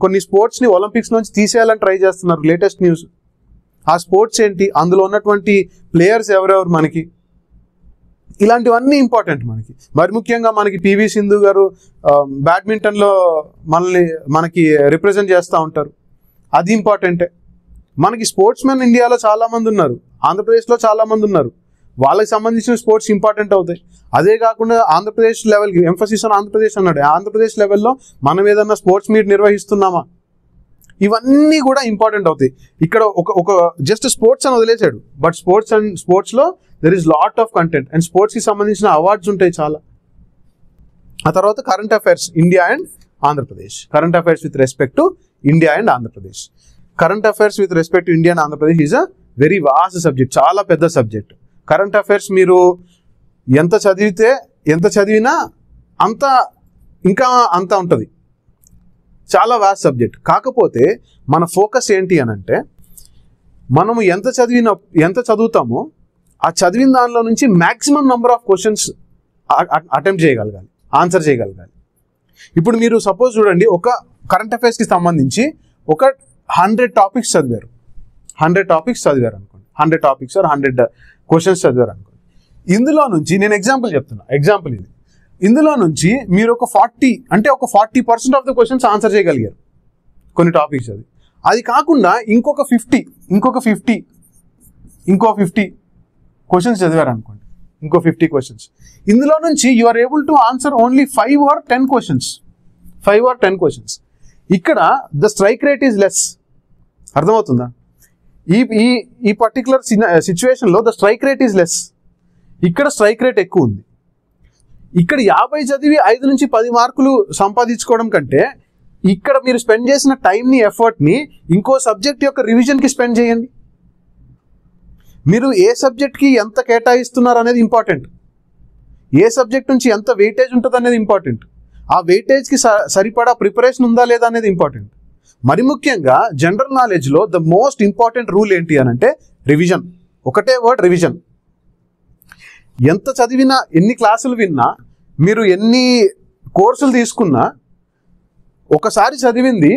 కొన్ని స్పోర్ట్స్ని ఒలింపిక్స్ నుంచి తీసేయాలని ట్రై చేస్తున్నారు, లేటెస్ట్ న్యూస్. ఆ స్పోర్ట్స్ ఏంటి, అందులో ఉన్నటువంటి ప్లేయర్స్ ఎవరెవరు, మనకి ఇలాంటివన్నీ ఇంపార్టెంట్ మనకి. మరి ముఖ్యంగా మనకి పివి సింధు గారు బ్యాడ్మింటన్లో మనకి రిప్రజెంట్ చేస్తూ ఉంటారు, అది ఇంపార్టెంటే. మనకి స్పోర్ట్స్ మెన్ ఇండియాలో చాలామంది ఉన్నారు, ఆంధ్రప్రదేశ్లో చాలామంది ఉన్నారు, వాళ్ళకి సంబంధించిన స్పోర్ట్స్ ఇంపార్టెంట్ అవుతాయి. అదే కాకుండా ఆంధ్రప్రదేశ్ లెవెల్కి ఎంఫసిస్ ఆన్ ఆంధ్రప్రదేశ్ అన్నాడు, ఆంధ్రప్రదేశ్ లెవెల్లో మనం ఏదన్నా స్పోర్ట్స్ మీట్ నిర్వహిస్తున్నామా, ఇవన్నీ కూడా ఇంపార్టెంట్ అవుతాయి. ఇక్కడ ఒక జస్ట్ స్పోర్ట్స్ అని వదిలేశాడు, బట్ స్పోర్ట్స్లో there is lot of content. And స్పోర్ట్స్కి సంబంధించిన అవార్డ్స్ ఉంటాయి చాలా. ఆ తర్వాత current affairs, India and Andhra Pradesh, current affairs with respect to India and Andhra Pradesh. Current affairs with respect to India and Andhra Pradesh is a very vast subject, చాలా పెద్ద subject. Current affairs మీరు ఎంత చదివినా అంత అంత ఉంటుంది, చాలా వాస్ట్ సబ్జెక్ట్. కాకపోతే మన ఫోకస్ ఏంటి అని అంటే మనము ఎంత చదువుతామో ఆ చదివిన దానిలో నుంచి maximum number of questions attempt చేయగలగాలి, ఆన్సర్ చేయగలగాలి. ఇప్పుడు మీరు సపోజ్ చూడండి, ఒక కరెంట్ అఫైర్స్కి సంబంధించి ఒక 100 టాపిక్స్ చదివారు అనుకోండి, 100 టాపిక్స్ ఆర్ 100 క్వశ్చన్స్ చదివారు అనుకోండి. ఇందులో నుంచి నేను ఎగ్జాంపుల్ ఇది, ఇందులో నుంచి మీరు ఒక 40% ఆఫ్ ద క్వశ్చన్స్ ఆన్సర్ చేయగలిగారు కొన్ని టాపిక్స్. అది కాకుండా ఇంకొక 50 క్వశ్చన్స్ చదివారు అనుకోండి, ఇంకో 50 క్వశ్చన్స్. ఇందులో నుంచి you are able to answer only 5 or 10 questions. ఇక్కడ the strike rate is less. అర్థమవుతుందా? ఈ పర్టికులర్ సిచ్యువేషన్లో the strike rate is less, ఇక్కడ స్ట్రైక్ రేట్ ఎక్కువ ఉంది. ఇక్కడ 50 చదివి 5 నుంచి 10 మార్కులు సంపాదించుకోవడం కంటే ఇక్కడ మీరు స్పెండ్ చేసిన టైంని, ఎఫర్ట్ని ఇంకో సబ్జెక్ట్ యొక్క రివిజన్కి స్పెండ్ చేయండి. మీరు ఏ సబ్జెక్ట్కి ఎంత కేటాయిస్తున్నారు అనేది ఇంపార్టెంట్, ఏ సబ్జెక్ట్ నుంచి ఎంత వెయిటేజ్ ఉంటుంది అనేది ఇంపార్టెంట్, ఆ వెయిటేజ్కి సరిపడా ప్రిపరేషన్ ఉందా లేదా అనేది ఇంపార్టెంట్. మరి ముఖ్యంగా జనరల్ నాలెడ్జ్లో ద మోస్ట్ ఇంపార్టెంట్ రూల్ ఏంటి అని అంటే రివిజన్. ఒకటే వర్డ్, రివిజన్. ఎంత చదివినా, ఎన్ని క్లాసులు విన్నా, మీరు ఎన్ని కోర్సులు తీసుకున్నా, ఒకసారి చదివింది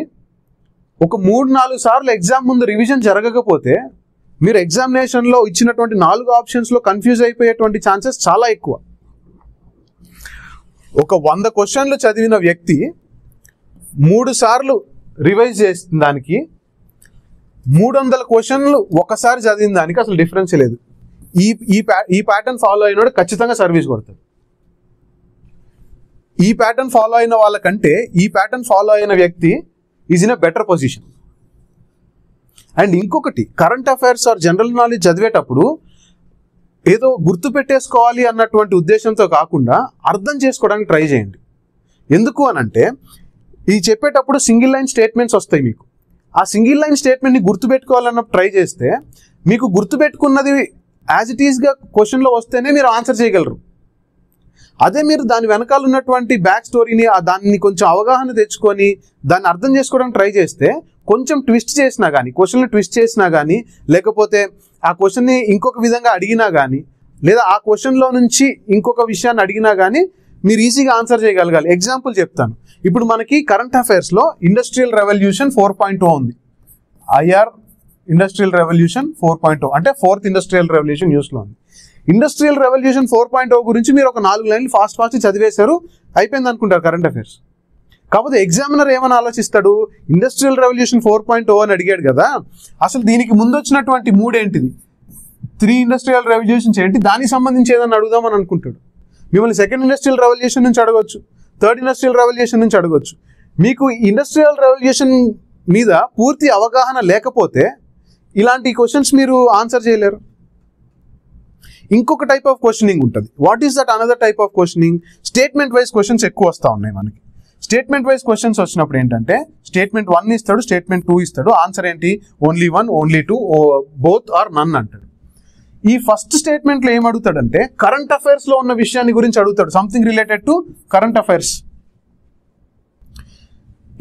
ఒక 3-4 సార్లు ఎగ్జామ్ ముందు రివిజన్ జరగకపోతే మీరు ఎగ్జామినేషన్లో ఇచ్చినటువంటి 4 ఆప్షన్స్లో కన్ఫ్యూజ్ అయిపోయేటువంటి ఛాన్సెస్ చాలా ఎక్కువ. ఒక 100 క్వశ్చన్లు చదివిన వ్యక్తి 3 సార్లు రివైజ్ చేసిన దానికి 300 క్వశ్చన్లు ఒకసారి చదివిన దానికి అసలు డిఫరెన్స్ లేదు. ఈ ప్యాటర్న్ ఫాలో అయినోడు ఖచ్చితంగా సర్వీస్ కొడతాడు. ఈ ప్యాటర్న్ ఫాలో అయిన వాళ్ళకంటే ఈ ప్యాటర్న్ ఫాలో అయిన వ్యక్తి is in a better position. And ఇంకొకటి, current affairs or general knowledge చదివేటప్పుడు ఏదో గుర్తు పెట్టేసుకోవాలి అన్నటువంటి ఉద్దేశంతో కాకుండా అర్థం చేసుకోవడానికి ట్రై చేయండి. ఎందుకు అనంటే ఈ చెప్పేటప్పుడు సింగిల్ లైన్ స్టేట్మెంట్స్ వస్తాయి మీకు. ఆ సింగిల్ లైన్ స్టేట్మెంట్ని గుర్తుపెట్టుకోవాలన్నప్పుడు ట్రై చేస్తే మీకు గుర్తుపెట్టుకున్నది యాజ్ ఇట్ ఈస్గా క్వశ్చన్లో వస్తేనే మీరు ఆన్సర్ చేయగలరు. అదే మీరు దాని వెనకాల ఉన్నటువంటి బ్యాక్ స్టోరీని, దాన్ని కొంచెం అవగాహన తెచ్చుకొని దాన్ని అర్థం చేసుకోవడానికి ట్రై చేస్తే కొంచెం ట్విస్ట్ చేసినా కానీ, క్వశ్చన్ని ట్విస్ట్ చేసినా కానీ, లేకపోతే ఆ క్వశ్చన్ని ఇంకొక విధంగా అడిగినా కానీ, లేదా ఆ క్వశ్చన్లో నుంచి ఇంకొక విషయాన్ని అడిగినా కానీ మీరు ఈజీగా ఆన్సర్ చేయగలగాలి. ఎగ్జాంపుల్ చెప్తాను. ఇప్పుడు మనకి కరెంట్ అఫైర్స్లో ఇండస్ట్రియల్ రెవల్యూషన్ 4.0 ఉంది. ఐఆర్ ఇండస్ట్రియల్ రెవల్యూషన్ 4.0 అంటే 4th ఇండస్ట్రియల్ రెవల్యూషన్ న్యూస్లో ఉంది. ఇండస్ట్రియల్ రెవల్యూషన్ 4.0 గురించి మీరు ఒక 4 లైన్లు ఫాస్ట్ చదివేశారు, అయిపోయింది అనుకుంటారు కరెంట్ అఫైర్స్. కాకపోతే ఎగ్జామినర్ ఏమని ఆలోచిస్తాడు, ఇండస్ట్రియల్ రెవల్యూషన్ 4.0 అని అడిగాడు కదా, అసలు దీనికి ముందు వచ్చినటువంటి 3 ఏంటిది, 3 ఇండస్ట్రియల్ రెవల్యూషన్స్ ఏంటి, దానికి సంబంధించి ఏదైనా అడుగుదామని అనుకుంటాడు. మిమ్మల్ని 2nd ఇండస్ట్రియల్ రెవల్యూషన్ నుంచి అడగొచ్చు, 3rd ఇండస్ట్రియల్ రెవల్యూషన్ నుంచి అడగొచ్చు. మీకు ఇండస్ట్రియల్ రెవల్యూషన్ మీద పూర్తి అవగాహన లేకపోతే ఇలాంటి క్వశ్చన్స్ మీరు ఆన్సర్ చేయలేరు. ఇంకొక టైప్ ఆఫ్ క్వశ్చనింగ్ ఉంటుంది. What is that another type of questioning? Statement wise questions ఎక్కువ వస్తూ ఉన్నాయి మనకి. స్టేట్మెంట్ వైజ్ క్వశ్చన్స్ వచ్చినప్పుడు ఏంటంటే స్టేట్మెంట్ 1 ఇస్తాడు, స్టేట్మెంట్ 2 ఇస్తాడు. ఆన్సర్ ఏంటి? ఓన్లీ 1, ఓన్లీ 2, బోత్ ఆర్ నన్ అంటాడు. ఈ ఫస్ట్ స్టేట్మెంట్లో ఏం అడుగుతాడంటే కరెంట్ అఫైర్స్లో ఉన్న విషయాన్ని గురించి అడుగుతాడు, something related to current affairs.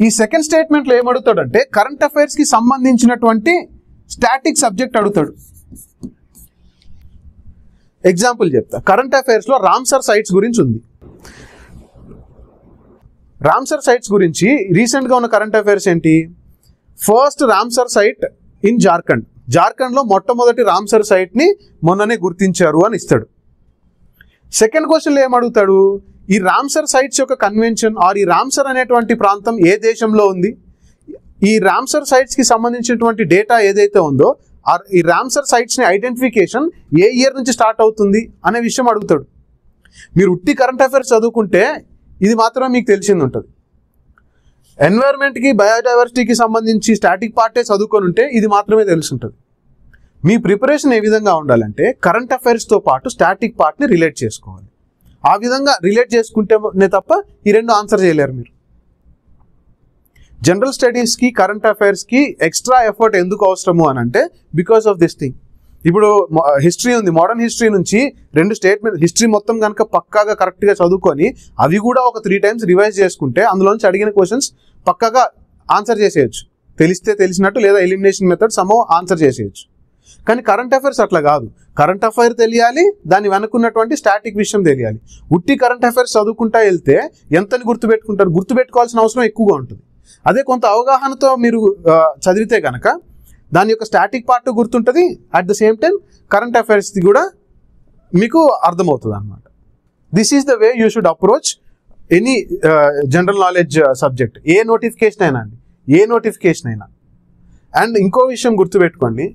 ఈ సెకండ్ స్టేట్మెంట్లో ఏం అడుగుతాడంటే కరెంట్ అఫైర్స్కి సంబంధించినటువంటి స్టాటిక్ సబ్జెక్ట్ అడుగుతాడు. ఎగ్జాంపుల్ చెప్తా. కరెంట్ అఫైర్స్లో రామ్సర్ సైట్స్ గురించి ఉంది. రామ్సర్ సైట్స్ గురించి రీసెంట్గా ఉన్న కరెంట్ అఫైర్స్ ఏంటి? ఫస్ట్ రామ్సర్ సైట్ ఇన్ జార్ఖండ్లో మొట్టమొదటి రామ్సర్ సైట్ని మొన్ననే గుర్తించారు అని ఇస్తాడు. సెకండ్ క్వశ్చన్లో ఏమడుగుతాడు, ఈ రామ్సర్ సైట్స్ యొక్క కన్వెన్షన్ ఆర్ ఈ రామ్సర్ అనేటువంటి ప్రాంతం ఏ దేశంలో ఉంది, ఈ రామ్సర్ సైట్స్కి సంబంధించినటువంటి డేటా ఏదైతే ఉందో ఈ రామ్సర్ సైట్స్ని ఐడెంటిఫికేషన్ ఏ ఇయర్ నుంచి స్టార్ట్ అవుతుంది అనే విషయం అడుగుతాడు. మీరు ఉట్టి కరెంట్ అఫైర్స్ చదువుకుంటే ఇది మాత్రమే మీకు తెలిసింది ఉంటుంది. ఎన్వైర్న్మెంట్కి, బయోడైవర్సిటీకి సంబంధించి స్టాటిక్ పార్టే చదువుకొని ఉంటే ఇది మాత్రమే తెలుసుంటుంది. మీ ప్రిపరేషన్ ఏ విధంగా ఉండాలంటే కరెంట్ అఫైర్స్తో పాటు స్టాటిక్ పార్ట్ని రిలేట్ చేసుకోవాలి. ఆ విధంగా రిలేట్ చేసుకుంటేనే తప్ప ఈ రెండు ఆన్సర్ చేయలేరు మీరు. జనరల్ స్టడీస్కి, కరెంట్ అఫైర్స్కి ఎక్స్ట్రా ఎఫర్ట్ ఎందుకు అవసరము అని అంటే బికాస్ ఆఫ్ దిస్ థింగ్. ఇప్పుడు హిస్టరీ ఉంది, మోడర్న్ హిస్టరీ నుంచి 2 స్టేట్మెంట్ హిస్టరీ మొత్తం కనుక పక్కాగా కరెక్ట్గా చదువుకొని అవి కూడా ఒక 3 times రివైజ్ చేసుకుంటే అందులోంచి అడిగిన క్వశ్చన్స్ పక్కాగా ఆన్సర్ చేసేయచ్చు. తెలిస్తే తెలిసినట్టు లేదా ఎలిమినేషన్ మెథడ్ సమ్ ఆన్సర్ చేసేయచ్చు. కానీ కరెంట్ అఫైర్స్ అట్లా కాదు. కరెంట్ అఫైర్ తెలియాలి, దాన్ని వెనుకున్నటువంటి స్టాటిక్ విషయం తెలియాలి. ఉట్టి కరెంట్ అఫైర్స్ చదువుకుంటా వెళ్తే ఎంతని గుర్తుపెట్టుకుంటారు? గుర్తుపెట్టుకోవాల్సిన అవసరం ఎక్కువగా ఉంటుంది. అదే కొంత అవగాహనతో మీరు చదివితే కనుక దాని యొక్క స్టాటిక్ పార్ట్ గుర్తుంటుంది, at the same time current అఫైర్స్ది కూడా మీకు అర్థమవుతుంది అనమాట. This is the way you should approach any general knowledge subject. ఏ నోటిఫికేషన్ అయినా అండి, ఏ నోటిఫికేషన్ అయినా. అండ్ ఇంకో విషయం గుర్తుపెట్టుకోండి,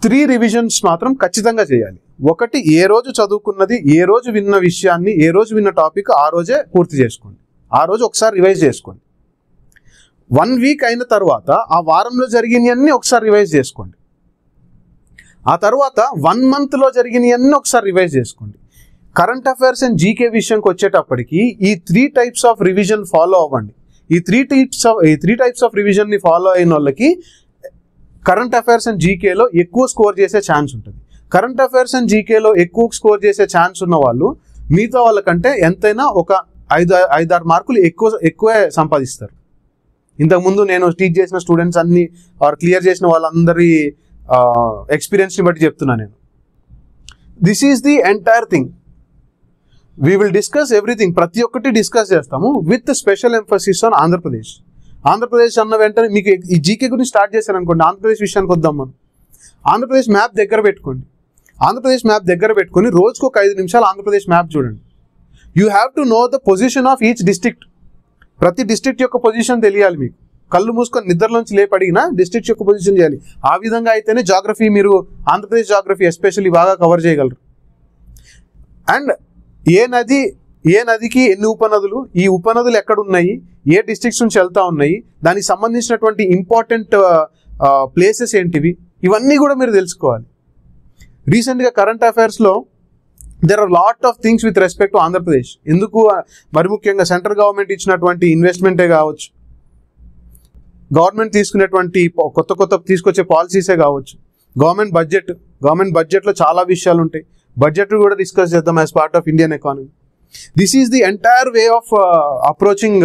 3 రివిజన్స్ మాత్రం ఖచ్చితంగా చేయాలి. ఒకటి, ఏ రోజు చదువుకున్నది, ఏ రోజు విన్న విషయాన్ని, ఏ రోజు విన్న టాపిక్ ఆ రోజే పూర్తి చేసుకోండి. ఆ రోజు ఒకసారి రివైజ్ చేసుకోండి. 1 week అయిన తర్వాత ఆ వారంలో జరిగినవన్నీ ఒకసారి రివైజ్ చేసుకోండి. ఆ తర్వాత 1 monthలో జరిగినవన్నీ ఒకసారి రివైజ్ చేసుకోండి. కరెంట్ అఫైర్స్ అండ్ జీకే విషయంకి వచ్చేటప్పటికి ఈ 3 types ఆఫ్ రివిజన్ ఫాలో అవ్వండి. ఈ 3 types ఆఫ్ రివిజన్ని ఫాలో అయిన వాళ్ళకి కరెంట్ అఫైర్స్ అండ్ జీకేలో ఎక్కువ స్కోర్ చేసే ఛాన్స్ ఉంటుంది. కరెంట్ అఫైర్స్ అండ్ జీకేలో ఎక్కువ స్కోర్ చేసే ఛాన్స్ ఉన్న వాళ్ళు మిగతా వాళ్ళకంటే ఎంతైనా ఒక 5-6 మార్కులు ఎక్కువే సంపాదిస్తారు. ఇంతకుముందు నేను టీచ్ చేసిన స్టూడెంట్స్ అన్ని క్లియర్ చేసిన వాళ్ళందరి ఎక్స్పీరియన్స్ని బట్టి చెప్తున్నా నేను. This is the entire thing. We will discuss everything, ప్రతి ఒక్కటి డిస్కస్ చేస్తాము with special emphasis on Andhra Pradesh. Andhra Pradesh అన్న వెంటనే మీకు ఈ జీకే గురించి స్టార్ట్ చేశారనుకోండి, ఆంధ్రప్రదేశ్ విషయానికి వద్దాం మనం. ఆంధ్రప్రదేశ్ మ్యాప్ దగ్గర పెట్టుకోండి. ఆంధ్రప్రదేశ్ మ్యాప్ దగ్గర పెట్టుకొని రోజుకు ఒక 5 నిమిషాలు ఆంధ్రప్రదేశ్ మ్యాప్ చూడండి. You have to know the position of each district. ప్రతి డిస్ట్రిక్ట్ యొక్క పొజిషన్ తెలియాలి మీకు. కళ్ళు మూసుకొని నిద్రలోంచి లేపడిగినా డిస్ట్రిక్ట్ యొక్క పొజిషన్ చేయాలి. ఆ విధంగా అయితేనే జాగ్రఫీ, మీరు ఆంధ్రప్రదేశ్ జాగ్రఫీ ఎస్పెషల్లీ బాగా కవర్ చేయగలరు. అండ్ ఏ నదికి ఎన్ని ఉపనదులు, ఈ ఉపనదులు ఎక్కడ ఉన్నాయి, ఏ డిస్ట్రిక్ట్స్ నుంచి వెళ్తా ఉన్నాయి, దానికి సంబంధించినటువంటి ఇంపార్టెంట్ ప్లేసెస్ ఏంటివి, ఇవన్నీ కూడా మీరు తెలుసుకోవాలి. రీసెంట్గా కరెంట్ అఫైర్స్లో there are lot of things with respect to Andhra Pradesh. ఎందుకు మరి ముఖ్యంగా సెంట్రల్ గవర్నమెంట్ ఇచ్చినటువంటి ఇన్వెస్ట్మెంటే కావచ్చు, గవర్నమెంట్ తీసుకునేటువంటి కొత్త తీసుకొచ్చే పాలసీసే కావచ్చు, గవర్నమెంట్ బడ్జెట్లో చాలా విషయాలు ఉంటాయి. బడ్జెట్ కూడా డిస్కస్ చేద్దాం as part of Indian economy. This is the entire way of approaching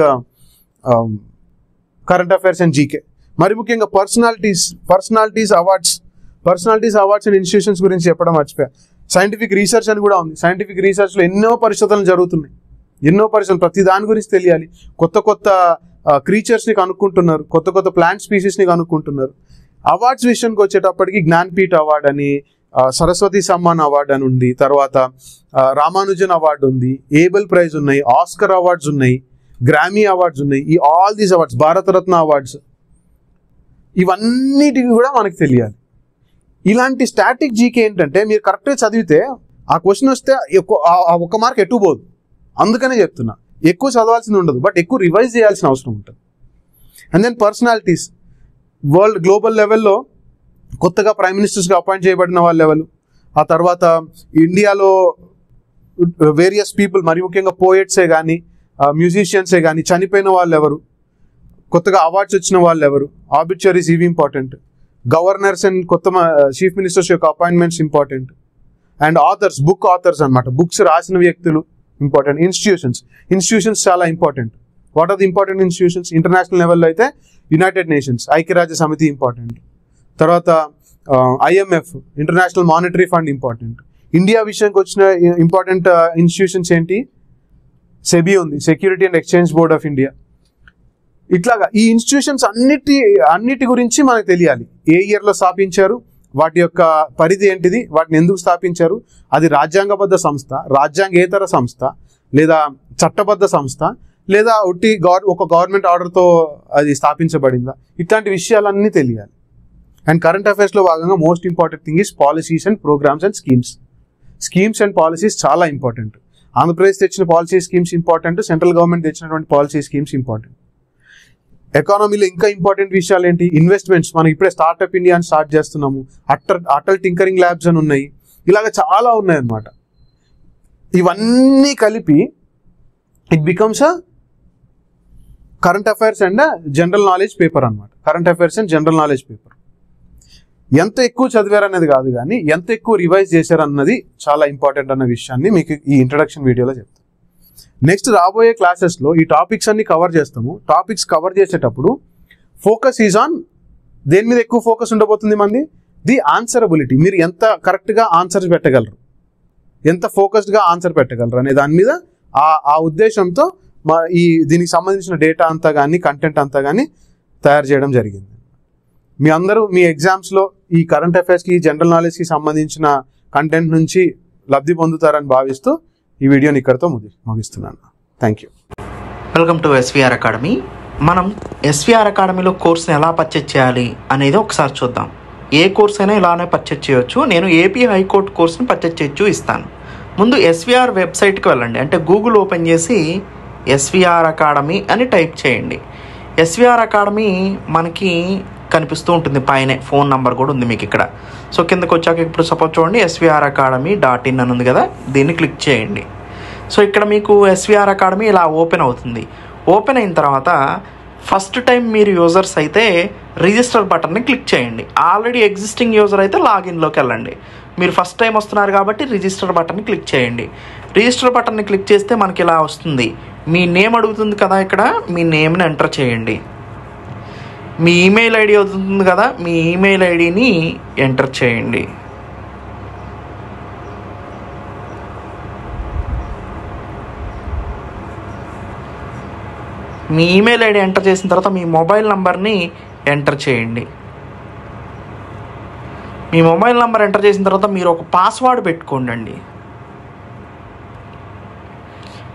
current affairs and GK. మరి ముఖ్యంగా పర్సనాలిటీస్ అవార్డ్స్ అండ్ ఇన్స్టిట్యూషన్స్ గురించి చెప్పడం మర్చిపోయా. సైంటిఫిక్ రీసెర్చ్ అని కూడా ఉంది. సైంటిఫిక్ రీసెర్చ్లో ఎన్నో పరిశోధనలు జరుగుతున్నాయి. ప్రతి దాని గురించి తెలియాలి. కొత్త క్రీచర్స్ని కనుక్కుంటున్నారు, కొత్త ప్లాంట్ స్పీసీస్ని కనుక్కుంటున్నారు. అవార్డ్స్ విషయానికి వచ్చేటప్పటికి జ్ఞాన్పీఠ్ అవార్డ్ అని, సరస్వతి సమ్మాన్ అవార్డు అని ఉంది, తర్వాత రామానుజన్ అవార్డు ఉంది, ఏబెల్ ప్రైజ్ ఉన్నాయి, ఆస్కర్ అవార్డ్స్ ఉన్నాయి, గ్రామీ అవార్డ్స్ ఉన్నాయి. ఈ all these awards, Bharat Ratna awards, ఇవన్నిటికి కూడా మనకు తెలియాలి. ఇలాంటి స్టాటిక్ జీకే ఏంటంటే మీరు కరెక్ట్గా చదివితే ఆ క్వశ్చన్ వస్తే ఒక మార్క్ ఎటు పోదు. అందుకనే చెప్తున్నా, ఎక్కువ చదవాల్సింది ఉండదు, బట్ ఎక్కువ రివైజ్ చేయాల్సిన అవసరం ఉంటుంది. అండ్ దెన్ పర్సనాలిటీస్, గ్లోబల్ లెవెల్లో కొత్తగా ప్రైమ్ మినిస్టర్స్గా అపాయింట్ చేయబడిన వాళ్ళ లెవెల్, ఆ తర్వాత ఇండియాలో వేరియస్ పీపుల్, మరి ముఖ్యంగా పోయెట్సే కానీ మ్యూజిషియన్సే కానీ చనిపోయిన వాళ్ళు ఎవరు, కొత్తగా అవార్డ్స్ వచ్చిన వాళ్ళు ఎవరు, ఆర్బిట్రరీస్ ఇవి ఇంపార్టెంట్. గవర్నర్స్ అండ్ కొత్త చీఫ్ మినిస్టర్స్ యొక్క appointments important. And authors, book authors అనమాట, బుక్స్ రాసిన వ్యక్తులు ఇంపార్టెంట్. ఇన్స్టిట్యూషన్స్ చాలా important. What are the important institutions? International లెవెల్లో అయితే యునైటెడ్ నేషన్స్, ఐక్యరాజ్య సమితి ఇంపార్టెంట్. తర్వాత IMF, international monetary fund important. India విషయానికి వచ్చిన ఇంపార్టెంట్ ఇన్స్టిట్యూషన్స్ ఏంటి? సెబీ ఉంది, security and exchange board of India. ఇట్లాగా ఈ ఇన్స్టిట్యూషన్స్ అన్నిటి గురించి మనకు తెలియాలి. ఏ ఇయర్లో స్థాపించారు, వాటి యొక్క పరిధి ఏంటిది, వాటిని ఎందుకు స్థాపించారు, అది రాజ్యాంగబద్ధ సంస్థ, రాజ్యాంగేతర సంస్థ, లేదా చట్టబద్ధ సంస్థ, లేదా ఒక గవర్నమెంట్ ఆర్డర్తో అది స్థాపించబడిందా, ఇట్లాంటి విషయాలన్నీ తెలియాలి. అండ్ కరెంట్ అఫైర్స్లో భాగంగా most important thing is policies and programmes and schemes and policies చాలా ఇంపార్టెంట్. ఆంధ్రప్రదేశ్ తెచ్చిన policy schemes important, central government తెచ్చినటువంటి పాలసీ స్కీమ్స్ ఇంపార్టెంట్. ఎకానమీలో ఇంకా ఇంపార్టెంట్ విషయాలు ఏంటి? ఇన్వెస్ట్మెంట్స్. మనం ఇప్పుడే స్టార్ట్అప్ ఇండియా అని స్టార్ట్ చేస్తున్నాము, అటల్ టింకరింగ్ ల్యాబ్స్ అని ఉన్నాయి, ఇలాగ చాలా ఉన్నాయి అన్నమాట. ఇవన్నీ కలిపి it becomes a current affairs and general knowledge paper అనమాట. Current affairs and general knowledge paper. ఎంత ఎక్కువ చదివారనేది కాదు, కానీ ఎంత ఎక్కువ రివైజ్ చేశారన్నది చాలా ఇంపార్టెంట్ అన్న విషయాన్ని మీకు ఈ ఇంట్రడక్షన్ వీడియోలో చెప్తాను. నెక్స్ట్ రాబోయే క్లాసెస్లో ఈ టాపిక్స్ అన్ని కవర్ చేస్తాము. టాపిక్స్ కవర్ చేసేటప్పుడు ఫోకస్ ఈజ్ ఆన్ దేని మీద ఎక్కువ ఫోకస్ ఉండబోతుంది మంది? The answerability. మీరు ఎంత కరెక్ట్గా ఆన్సర్స్ పెట్టగలరు, ఎంత ఫోకస్డ్గా ఆన్సర్ పెట్టగలరు అనే దాని మీద ఆ ఉద్దేశంతో దీనికి సంబంధించిన డేటా అంతా కానీ కంటెంట్ అంతా కానీ తయారు చేయడం జరిగింది. మీ అందరూ మీ ఎగ్జామ్స్లో ఈ కరెంట్ అఫైర్స్కి జనరల్ నాలెడ్జ్కి సంబంధించిన కంటెంట్ నుంచి లబ్ధి పొందుతారని భావిస్తూ ఈ వీడియోని ఇక్కడితో ముగిస్తున్నాను. Thank you. Welcome to SVR academy. మనం ఎస్విఆర్ అకాడమీలో కోర్స్ని ఎలా పర్చేజ్ చేయాలి అనేది ఒకసారి చూద్దాం. ఏ కోర్స్ అయినా ఇలానే పర్చేజ్ చేయొచ్చు. నేను ఏపీ హైకోర్టు కోర్స్ని పర్చేజ్ చేయొచ్చు ఇస్తాను. ముందు ఎస్విఆర్ వెబ్సైట్కి వెళ్ళండి. అంటే గూగుల్ ఓపెన్ చేసి ఎస్విఆర్ అకాడమీ అని టైప్ చేయండి. ఎస్విఆర్ అకాడమీ మనకి కనిపిస్తూ ఉంటుంది, పైనే ఫోన్ నెంబర్ కూడా ఉంది మీకు ఇక్కడ. సో కిందకు వచ్చాక ఇప్పుడు సపోజ్ చూడండి SVRacademy.in అని ఉంది కదా, దీన్ని క్లిక్ చేయండి. సో ఇక్కడ మీకు ఎస్విఆర్ అకాడమీ ఇలా ఓపెన్ అవుతుంది. ఓపెన్ అయిన తర్వాత ఫస్ట్ టైం మీరు యూజర్స్ అయితే రిజిస్టర్ బటన్ని క్లిక్ చేయండి. ఆల్రెడీ ఎగ్జిస్టింగ్ యూజర్ అయితే లాగిన్లోకి వెళ్ళండి. మీరు ఫస్ట్ టైం వస్తున్నారు కాబట్టి రిజిస్టర్ బటన్ని క్లిక్ చేయండి. రిజిస్టర్ బటన్ని క్లిక్ చేస్తే మనకి ఇలా వస్తుంది. మీ నేమ్ అడుగుతుంది కదా, ఇక్కడ మీ నేమ్ని ఎంటర్ చేయండి. మీ ఈమెయిల్ ఐడి అవుతుంది కదా, మీ ఈమెయిల్ ఐడిని ఎంటర్ చేయండి. మీ ఈమెయిల్ ఐడి ఎంటర్ చేసిన తర్వాత మీ మొబైల్ నంబర్ని ఎంటర్ చేయండి. మీ మొబైల్ నంబర్ ఎంటర్ చేసిన తర్వాత మీరు ఒక పాస్వర్డ్ పెట్టుకోండి.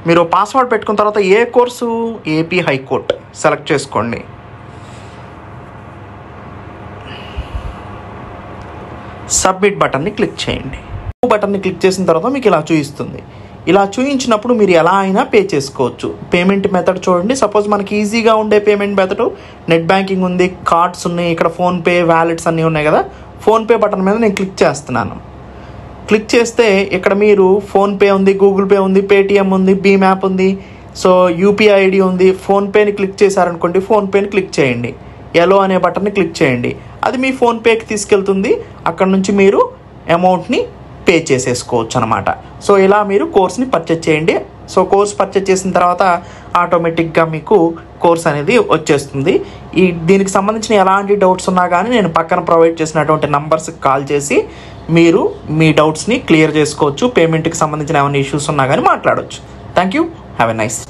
మీరు పాస్వర్డ్ పెట్టుకున్న తర్వాత ఏ కోర్సు? ఏపీ హైకోర్టు సెలెక్ట్ చేసుకోండి. సబ్మిట్ బటన్ని క్లిక్ చేయండి. బటన్ని క్లిక్ చేసిన తర్వాత మీకు ఇలా చూపిస్తుంది. ఇలా చూపించినప్పుడు మీరు ఎలా అయినా పే చేసుకోవచ్చు. పేమెంట్ మెథడ్ చూడండి. సపోజ్ మనకి ఈజీగా ఉండే పేమెంట్ మెథడ్ నెట్ బ్యాంకింగ్ ఉంది, కార్డ్స్ ఉన్నాయి, ఇక్కడ ఫోన్పే, వ్యాలెట్స్ అన్నీ ఉన్నాయి కదా. ఫోన్పే బటన్ మీద నేను క్లిక్ చేస్తున్నాను. క్లిక్ చేస్తే ఇక్కడ మీరు ఫోన్పే ఉంది, గూగుల్ పే ఉంది, పేటిఎం ఉంది, భీమ్ యాప్ ఉంది, సో యూపీఐ ఐడి ఉంది. ఫోన్పేని క్లిక్ చేశారనుకోండి, ఫోన్పేని క్లిక్ చేయండి. ఎలో అనే బటన్ని క్లిక్ చేయండి. అది మీ ఫోన్పేకి తీసుకెళ్తుంది. అక్కడ నుంచి మీరు అమౌంట్ని పే చేసేసుకోవచ్చు అనమాట. సో ఇలా మీరు కోర్స్ని పర్చేజ్ చేయండి. సో కోర్స్ పర్చేజ్ చేసిన తర్వాత ఆటోమేటిక్గా మీకు కోర్స్ అనేది వచ్చేస్తుంది. దీనికి సంబంధించిన ఎలాంటి డౌట్స్ ఉన్నా కానీ నేను పక్కన ప్రొవైడ్ చేసినటువంటి నంబర్స్కి కాల్ చేసి మీరు మీ డౌట్స్ని క్లియర్ చేసుకోవచ్చు. పేమెంట్కి సంబంధించిన ఏమైనా ఇష్యూస్ ఉన్నా కానీ మాట్లాడవచ్చు. Thank you. Have a nice.